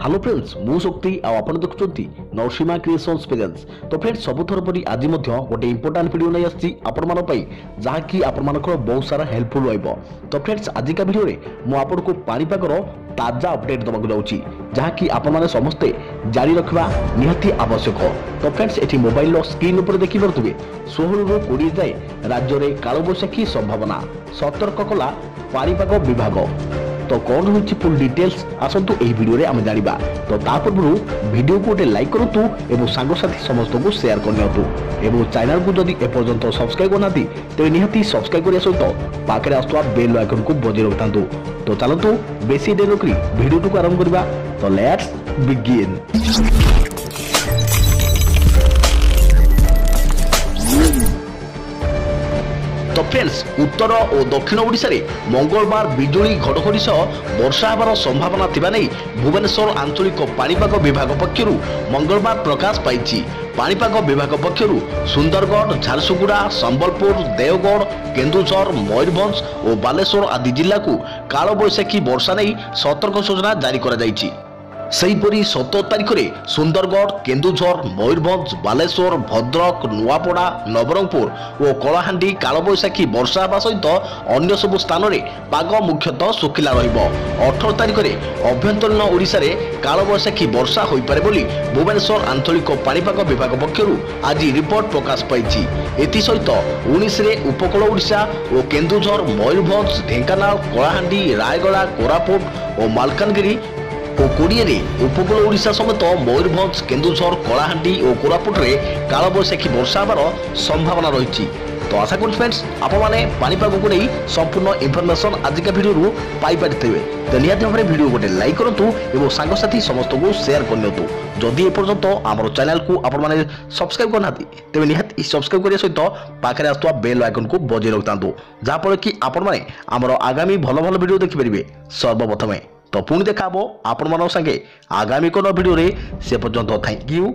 Hello friends मु शक्ति आपण देखुछंती नरसिमा क्रिएशंस पेजेस। तो फ्रेंड्स सबुथर परी आज मध्य गोटे इंपोर्टेंट वीडियो नै आछि आपण मानो पई जहा कि आपण मानकर बहुत सारा हेल्पफुल रहइबो। तो फ्रेंड्स आज का वीडियो रे मु आपण को पानीपागर ताजा अपडेट दबाक जाउछि जहा कि आपण माने समस्ते जारी रखबा निहाती आवश्यक। तो फ्रेंड्स एठी मोबाइल लो स्क्रीन ऊपर देखि परतुबे 16 रु 20 जाय राज्य रे कालो बैसाखी संभावना सतर्क कला पानीपाग विभाग। तो कौन होची फुल डिटेल्स आसंतु एही वीडियो रे आमे जानिबा। तो ता पूर्व वीडियो को गोटे लाइक करतु एवं सांग साथी समस्त को शेयर करनियतु एवं चैनल को जदि ए पर्यंत सब्सक्राइब करनाती तेबे निहाती सब्सक्राइब करिया सहित पाखरे आस्तुवा बेल आइकन को बजाय रखतांतु। तो चलतु बेसी देर नकरी वीडियो को आरंभ करबा। तो लेट्स बिगिन। तो फ्रेंड्स उत्तर और दक्षिण ओडिशा रे मंगलवार बिजुली घड़घड़ी सह वर्षा होबार संभावना थिबा नै भुवनेश्वर आंचलिक पानीपाग विभाग पक्षरु मंगलवार प्रकाश पाइछि। पानीपाग विभाग पक्षरु सुंदरगढ़, झारसुगुड़ा, संबलपुर, देवगढ़, केन्दुझर, मयूरभंज और बालेश्वर आदि जिला को काल बैसाखी वर्षा नै सतर्क सूचना जारी करा जाइछि। सेहीपरि 17 तारिख रे सुंदरगढ़, केन्दुझर, मयूरभंज, बालेश्वर, भद्रक, नुआपड़ा, नवरंगपुर और कलाहांडी काल बैसाखी वर्षा होगा सहित अन्य सबु स्थान रे पाग मुख्यतः सुखिला रहिबो। 18 तारिख रे अभ्यंतरीण ओडिशा रे काल बैसाखी वर्षा होई पारे बोली भुवनेश्वर आंचलिक पानीपाग विभाग पक्षरु आज रिपोर्ट प्रकाश पाइछि। एथि सहित 19 रे उपकूल ओडिशा और केन्दुझर, मयूरभंज, ढेंकानाल, कलाहांडी, रायगड़ा, कोरापुट और मालकानगिरी और 20 रे उपकूल ओडिशा समेत मयूरभंज, केन्दुझर, कलाहांडी और कोरापुट रे काल बैसाखी वर्षा होबार संभावना रही। तो आशा करूँ फ्रेंड्स आपण माने पानीपाग को नहीं संपूर्ण इनफॉरमेशन आज का वीडियो रू पाई पारिथिबे। तो निहाती भाबरे वीडियो गोटे लाइक करंतु एवं सांग साथी समस्त को शेयर करनियतु। जदि ए पर्यंत हमर चैनल को आपण माने सब्सक्राइब करनाती तेबे निहाती सब्सक्राइब करिया सहित पाखरे आस्तुवा बेल आइकन को बजाय रखतांतु जहा पर कि आपण माने हमर आगामी भलो भलो वीडियो देखि परिबे सर्वप्रथमे। तो पुणी देखा आपण मान संगे आगामी कोन वीडियो रे से पर्यंत थैंक यू।